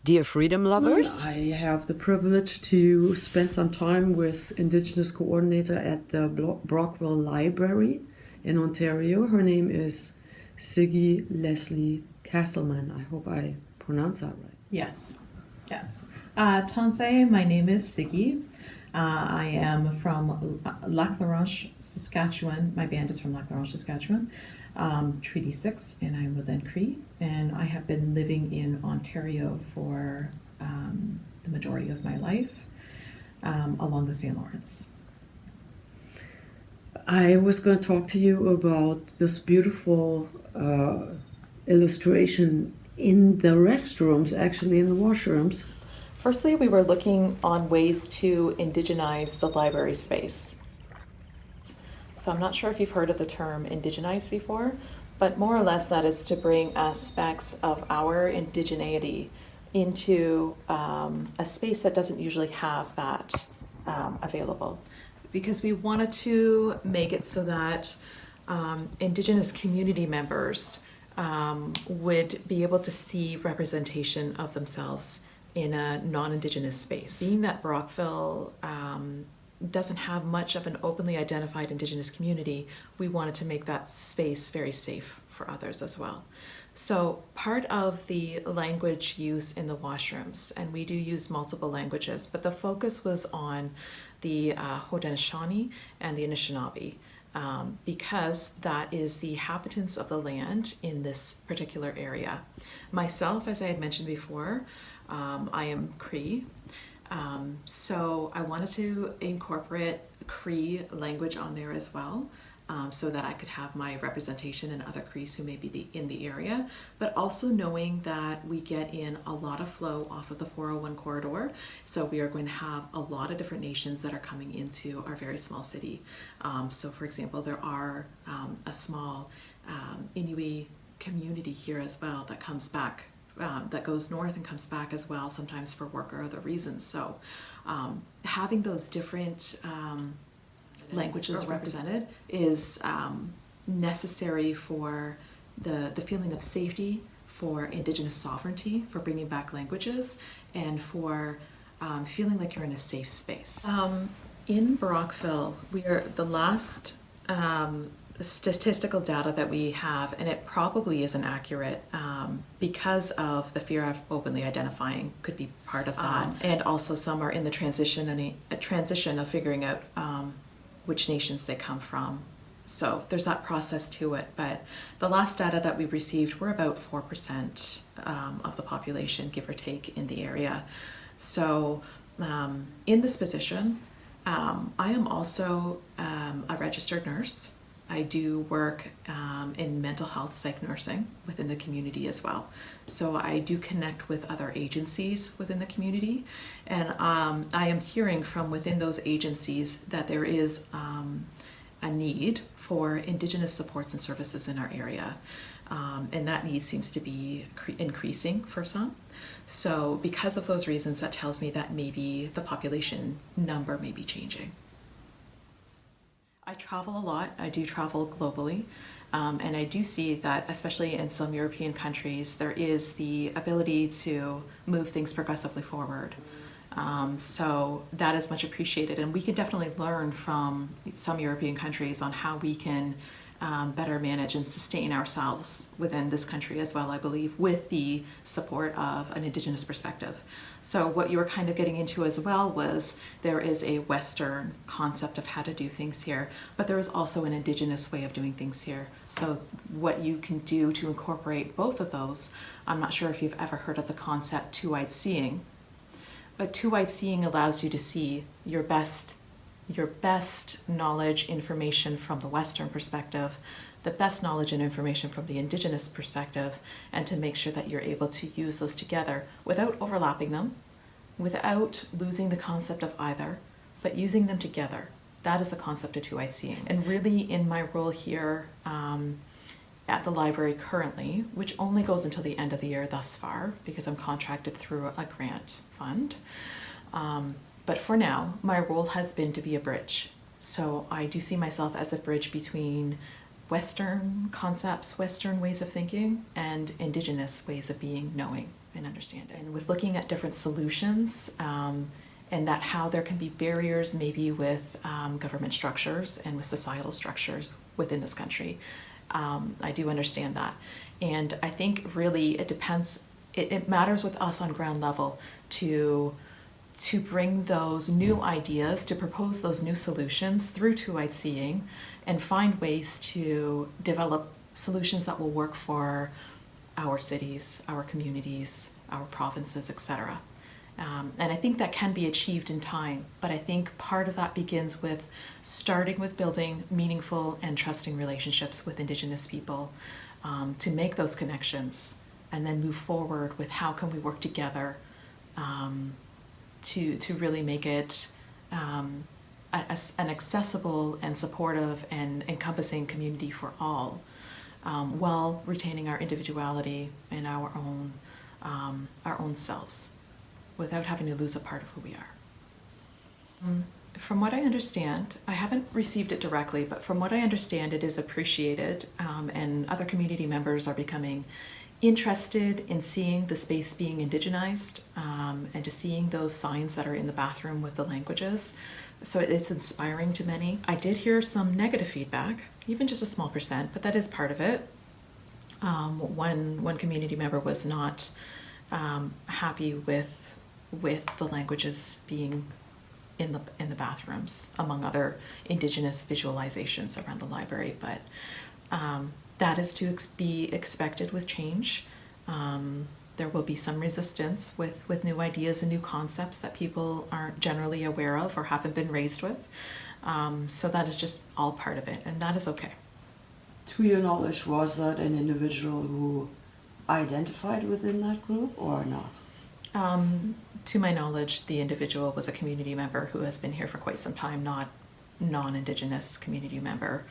Dear freedom lovers, I have the privilege to spend some time with Indigenous Coordinator at the Brockville Library in Ontario. Her name is Siggy Leslie-Casselman. I hope I pronounced that right. Yes. Tansei, my name is Siggy. I am from Lac La Roche, Saskatchewan. My band is from Lac La Roche, Saskatchewan. Treaty 6, and I'm with Cree, and I have been living in Ontario for the majority of my life along the St. Lawrence. I was going to talk to you about this beautiful illustration in the restrooms, actually in the washrooms. Firstly, we were looking on ways to indigenize the library space. So I'm not sure if you've heard of the term indigenize before, but more or less that is to bring aspects of our indigeneity into a space that doesn't usually have that available. Because we wanted to make it so that Indigenous community members would be able to see representation of themselves in a non-Indigenous space. Being that Brockville doesn't have much of an openly identified Indigenous community, we wanted to make that space very safe for others as well. So part of the language use in the washrooms, and we do use multiple languages, but the focus was on the Haudenosaunee and the Anishinaabe, because that is the inhabitants of the land in this particular area. Myself, as I had mentioned before, I am Cree. So I wanted to incorporate Cree language on there as well, so that I could have my representation and other Crees who may be in the area, but also knowing that we get in a lot of flow off of the 401 corridor. So we are going to have a lot of different nations that are coming into our very small city. So for example, there are a small Inuit community here as well that comes back, that goes north and comes back as well, sometimes for work or other reasons. So having those different languages represented is necessary for the feeling of safety, for Indigenous sovereignty, for bringing back languages, and for feeling like you're in a safe space. In Brockville, we are the last statistical data that we have, and it probably isn't accurate because of the fear of openly identifying could be part of that, and also some are in the transition of figuring out which nations they come from. So there's that process to it, but the last data that we received were about 4% of the population, give or take, in the area. So in this position, I am also a registered nurse. I do work in mental health psych nursing within the community as well. So I do connect with other agencies within the community, and I am hearing from within those agencies that there is a need for Indigenous supports and services in our area. And that need seems to be increasing for some. So because of those reasons, that tells me that maybe the population number may be changing. I travel a lot. I do travel globally, and I do see that, especially in some European countries, there is the ability to move things progressively forward. So that is much appreciated, and we can definitely learn from some European countries on how we can better manage and sustain ourselves within this country as well, I believe, with the support of an Indigenous perspective. So what you were kind of getting into as well was there is a Western concept of how to do things here, but there is also an Indigenous way of doing things here. So what you can do to incorporate both of those, I'm not sure if you've ever heard of the concept two-eyed seeing, but two-eyed seeing allows you to see your best knowledge, information from the Western perspective, the best knowledge and information from the Indigenous perspective, and to make sure that you're able to use those together without overlapping them, without losing the concept of either, but using them together. That is the concept of two-eyed seeing. And really in my role here at the library currently, which only goes until the end of the year thus far, because I'm contracted through a grant fund, but for now, my role has been to be a bridge. So I do see myself as a bridge between Western concepts, Western ways of thinking, and Indigenous ways of being, knowing, and understanding. And with looking at different solutions, and that how there can be barriers maybe with government structures and with societal structures within this country. I do understand that. And I think really it depends, it matters with us on ground level to bring those new ideas, to propose those new solutions through two-eyed seeing and find ways to develop solutions that will work for our cities, our communities, our provinces, etc. And I think that can be achieved in time, but I think part of that begins with starting with building meaningful and trusting relationships with Indigenous people, to make those connections and then move forward with how can we work together to really make it an accessible and supportive and encompassing community for all, while retaining our individuality and our own selves, without having to lose a part of who we are. From what I understand, I haven't received it directly, but from what I understand, it is appreciated, and other community members are becoming interested in seeing the space being indigenized, and to seeing those signs that are in the bathroom with the languages. So it's inspiring to many. I did hear some negative feedback, even just a small percent, but that is part of it. One community member was not happy with the languages being in the bathrooms, among other Indigenous visualizations around the library. But that is to be expected with change. There will be some resistance with new ideas and new concepts that people aren't generally aware of or haven't been raised with. So that is just all part of it, and that is okay. To your knowledge, was that an individual who identified within that group or not? To my knowledge, the individual was a community member who has been here for quite some time, not non-Indigenous community member.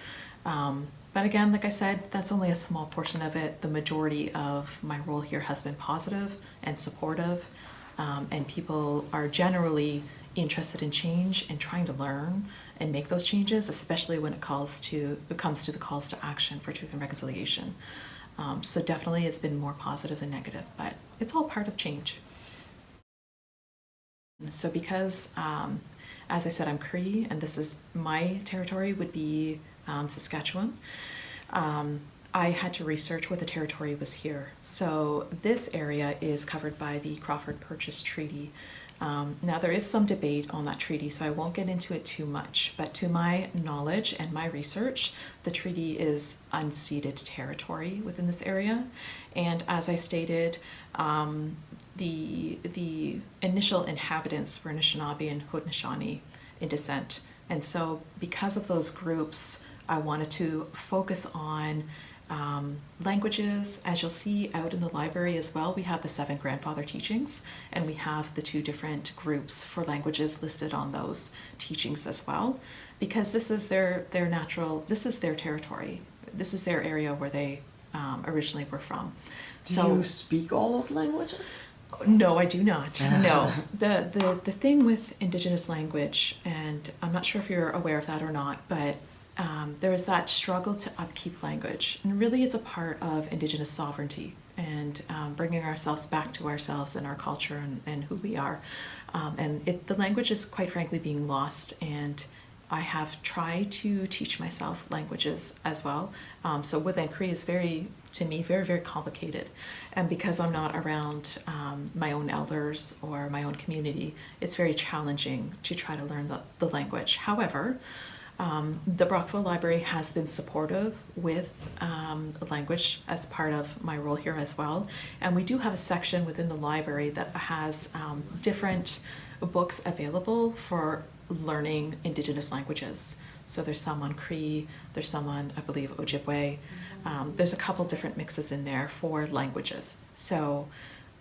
But again, like I said, that's only a small portion of it. The majority of my role here has been positive and supportive, and people are generally interested in change and trying to learn and make those changes, especially when it comes to the calls to action for truth and reconciliation. So definitely it's been more positive than negative, but it's all part of change. So because, as I said, I'm Cree, and this is my territory would be Saskatchewan, I had to research what the territory was here. So this area is covered by the Crawford Purchase Treaty. Now there is some debate on that treaty, so I won't get into it too much, but to my knowledge and my research, the treaty is unceded territory within this area. And as I stated, the initial inhabitants were Anishinaabe and Haudenosaunee in descent. And so because of those groups, I wanted to focus on languages. As you'll see out in the library as well, we have the 7 grandfather teachings, and we have the 2 different groups for languages listed on those teachings as well, because this is their this is their territory. This is their area where they originally were from. Do you speak all those languages? No, I do not. No. The thing with Indigenous language, and I'm not sure if you're aware of that or not, but there is that struggle to upkeep language. And really it's a part of Indigenous sovereignty and bringing ourselves back to ourselves and our culture and who we are. And the language is quite frankly being lost, and I have tried to teach myself languages as well. So Woodland Cree is to me, very, very complicated. And because I'm not around my own elders or my own community, it's very challenging to try to learn the language. However, the Brockville Library has been supportive with language as part of my role here as well. And we do have a section within the library that has different books available for learning Indigenous languages. So there's some on Cree, there's some on, I believe, Ojibwe. There's a couple different mixes in there for languages. So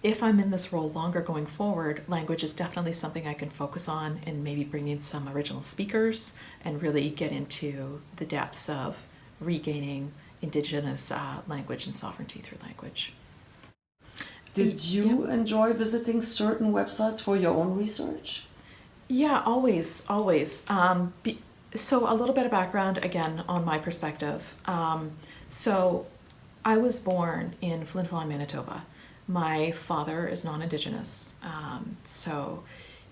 if I'm in this role longer going forward, language is definitely something I can focus on, and maybe bring in some original speakers and really get into the depths of regaining Indigenous language and sovereignty through language. Did you enjoy visiting certain websites for your own research? Yeah, always. So a little bit of background again on my perspective. So I was born in Flin Flon, Manitoba. My father is non-Indigenous. So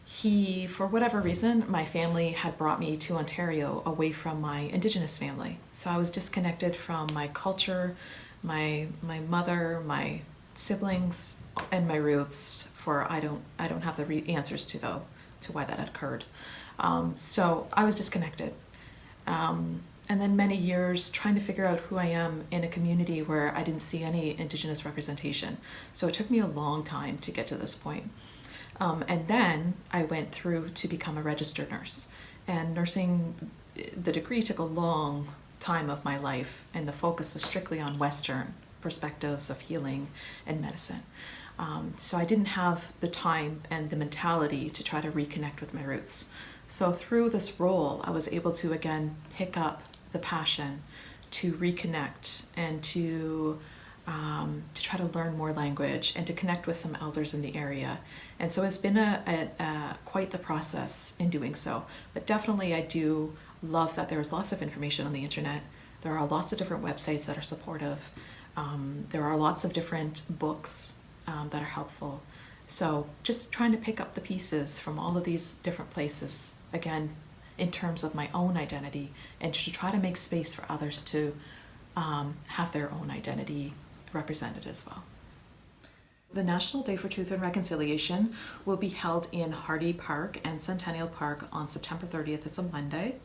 he, for whatever reason, my family had brought me to Ontario away from my Indigenous family. So I was disconnected from my culture, my mother, my siblings, and my roots. For I don't have the answers to why that had occurred. So I was disconnected. And then many years trying to figure out who I am in a community where I didn't see any Indigenous representation. So it took me a long time to get to this point. And then I went through to become a registered nurse. And nursing, the degree took a long time of my life, and the focus was strictly on Western perspectives of healing and medicine. So I didn't have the time and the mentality to try to reconnect with my roots. So through this role, I was able to again pick up the passion to reconnect and to try to learn more language and to connect with some elders in the area. And so it's been quite the process in doing so. But definitely I do love that there's lots of information on the internet. There are lots of different websites that are supportive. There are lots of different books that are helpful. So just trying to pick up the pieces from all of these different places, again, in terms of my own identity, and to try to make space for others to have their own identity represented as well. The National Day for Truth and Reconciliation will be held in Hardy Park and Centennial Park on September 30th. It's a Monday.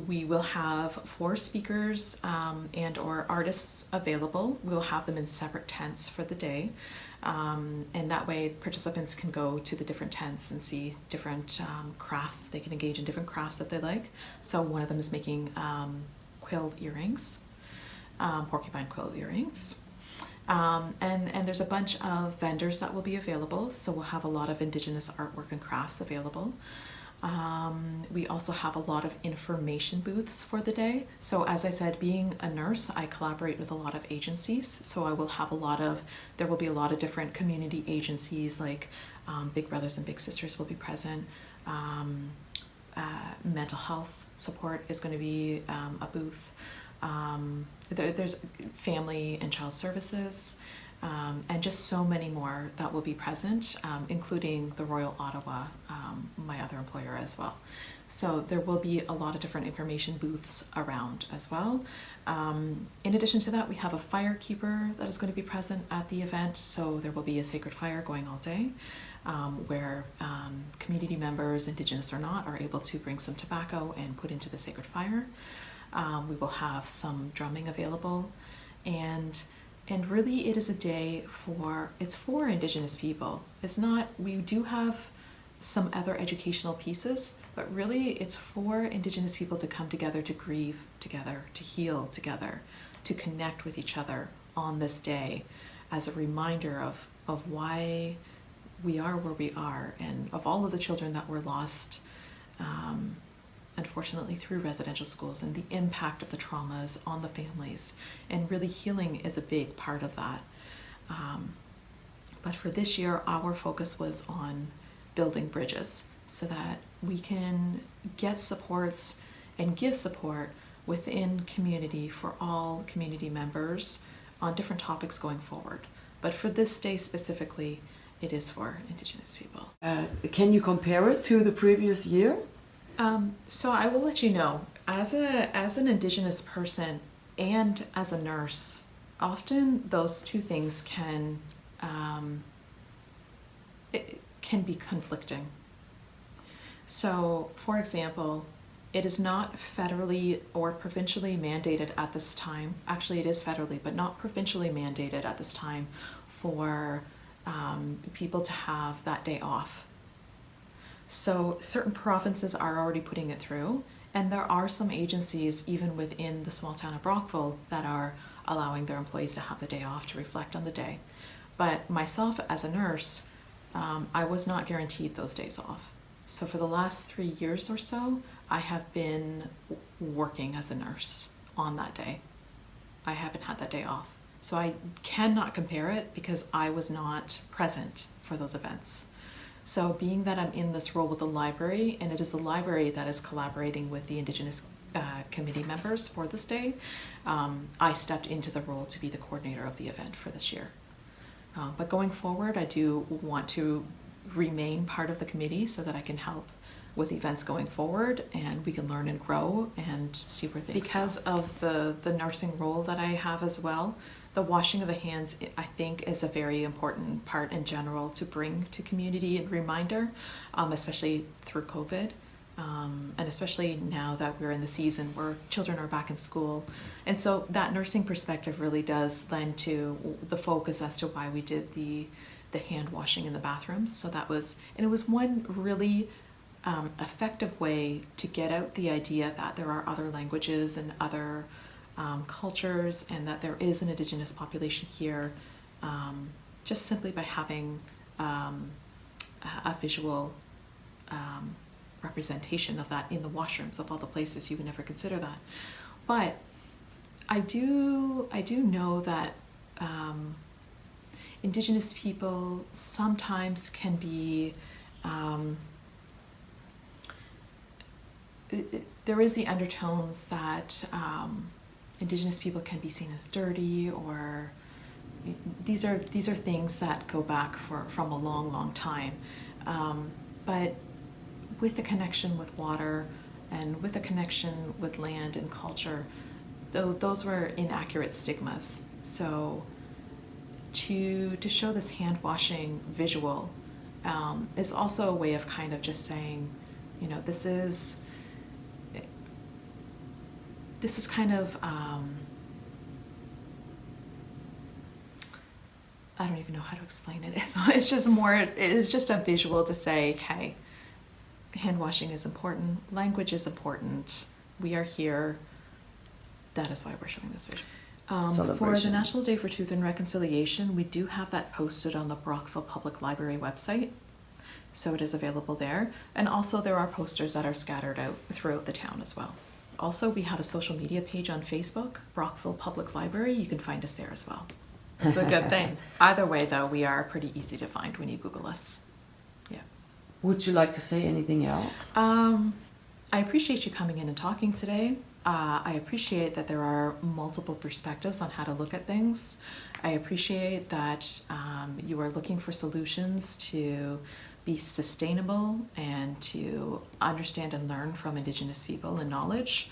We will have 4 speakers and or artists available. We'll have them in separate tents for the day. And that way participants can go to the different tents and see different crafts. They can engage in different crafts that they like. So one of them is making quill earrings, porcupine quill earrings. And there's a bunch of vendors that will be available. So we'll have a lot of Indigenous artwork and crafts available. We also have a lot of information booths for the day. So as I said, being a nurse, I collaborate with a lot of agencies. So I will have there will be a lot of different community agencies like Big Brothers and Big Sisters will be present. Mental health support is going to be a booth. There's family and child services. And just so many more that will be present, including the Royal Ottawa, my other employer as well. So there will be a lot of different information booths around as well. In addition to that, we have a fire keeper that is going to be present at the event. So there will be a sacred fire going all day, where community members, Indigenous or not, are able to bring some tobacco and put into the sacred fire. We will have some drumming available, and really it is a day for Indigenous people. It's not, we do have some other educational pieces, but really it's for Indigenous people to come together, to grieve together, to heal together, to connect with each other on this day as a reminder of why we are where we are, and of all of the children that were lost unfortunately through residential schools, and the impact of the traumas on the families. And really healing is a big part of that. But for this year, our focus was on building bridges so that we can get supports and give support within community for all community members on different topics going forward. But for this day specifically, it is for Indigenous people. Can you compare it to the previous year? So I will let you know, as an Indigenous person and as a nurse, often those two things can be conflicting. So, for example, it is not federally or provincially mandated at this time. Actually, it is federally, but not provincially mandated at this time for people to have that day off. So certain provinces are already putting it through, and there are some agencies even within the small town of Brockville that are allowing their employees to have the day off to reflect on the day. But myself as a nurse, I was not guaranteed those days off. So for the last 3 years or so, I have been working as a nurse on that day. I haven't had that day off. So I cannot compare it because I was not present for those events. So being that I'm in this role with the library, and it is the library that is collaborating with the Indigenous committee members for this day, I stepped into the role to be the coordinator of the event for this year. But going forward, I do want to remain part of the committee so that I can help with events going forward, and we can learn and grow and see where things because go. Of the nursing role that I have as well, the washing of the hands, I think, is a very important part in general to bring to community and reminder, especially through COVID. And especially now that we're in the season where children are back in school. And so that nursing perspective really does lend to the focus as to why we did the hand washing in the bathrooms. So that was, and it was one really effective way to get out the idea that there are other languages and other cultures, and that there is an Indigenous population here, just simply by having a visual representation of that in the washrooms of all the places. You would never consider that. But I do know that Indigenous people sometimes can be there is the undertones that Indigenous people can be seen as dirty, or these are things that go back from a long time. But with the connection with water and with the connection with land and culture, those were inaccurate stigmas. So to show this hand washing visual is also a way of kind of just saying, you know, this is kind of I don't even know how to explain it. It's just a visual to say, hey, hand washing is important, language is important, we are here. That is why we're showing this visual. For the National Day for Truth and Reconciliation, we do have that posted on the Brockville Public Library website. So it is available there. And also there are posters that are scattered out throughout the town as well. Also, we have a social media page on Facebook, Brockville Public Library. You can find us there as well. It's a good thing. Either way, though, we are pretty easy to find when you Google us. Yeah. Would you like to say anything else? I appreciate you coming in and talking today. I appreciate that there are multiple perspectives on how to look at things. I appreciate that you are looking for solutions to be sustainable and to understand and learn from Indigenous people and knowledge.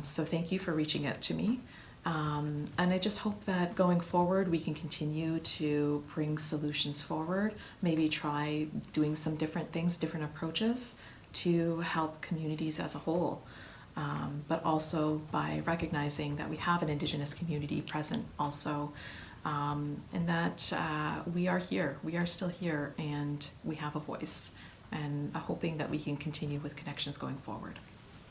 So thank you for reaching out to me. And I just hope that going forward we can continue to bring solutions forward, maybe try doing some different things, different approaches to help communities as a whole. But also by recognizing that we have an Indigenous community present also, and that we are here, we are still here, and we have a voice, and hoping that we can continue with connections going forward.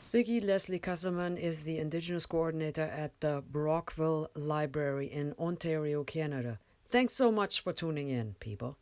Siggy Leslie-Casselman is the Indigenous Coordinator at the Brockville Library in Ontario, Canada. Thanks so much for tuning in, people.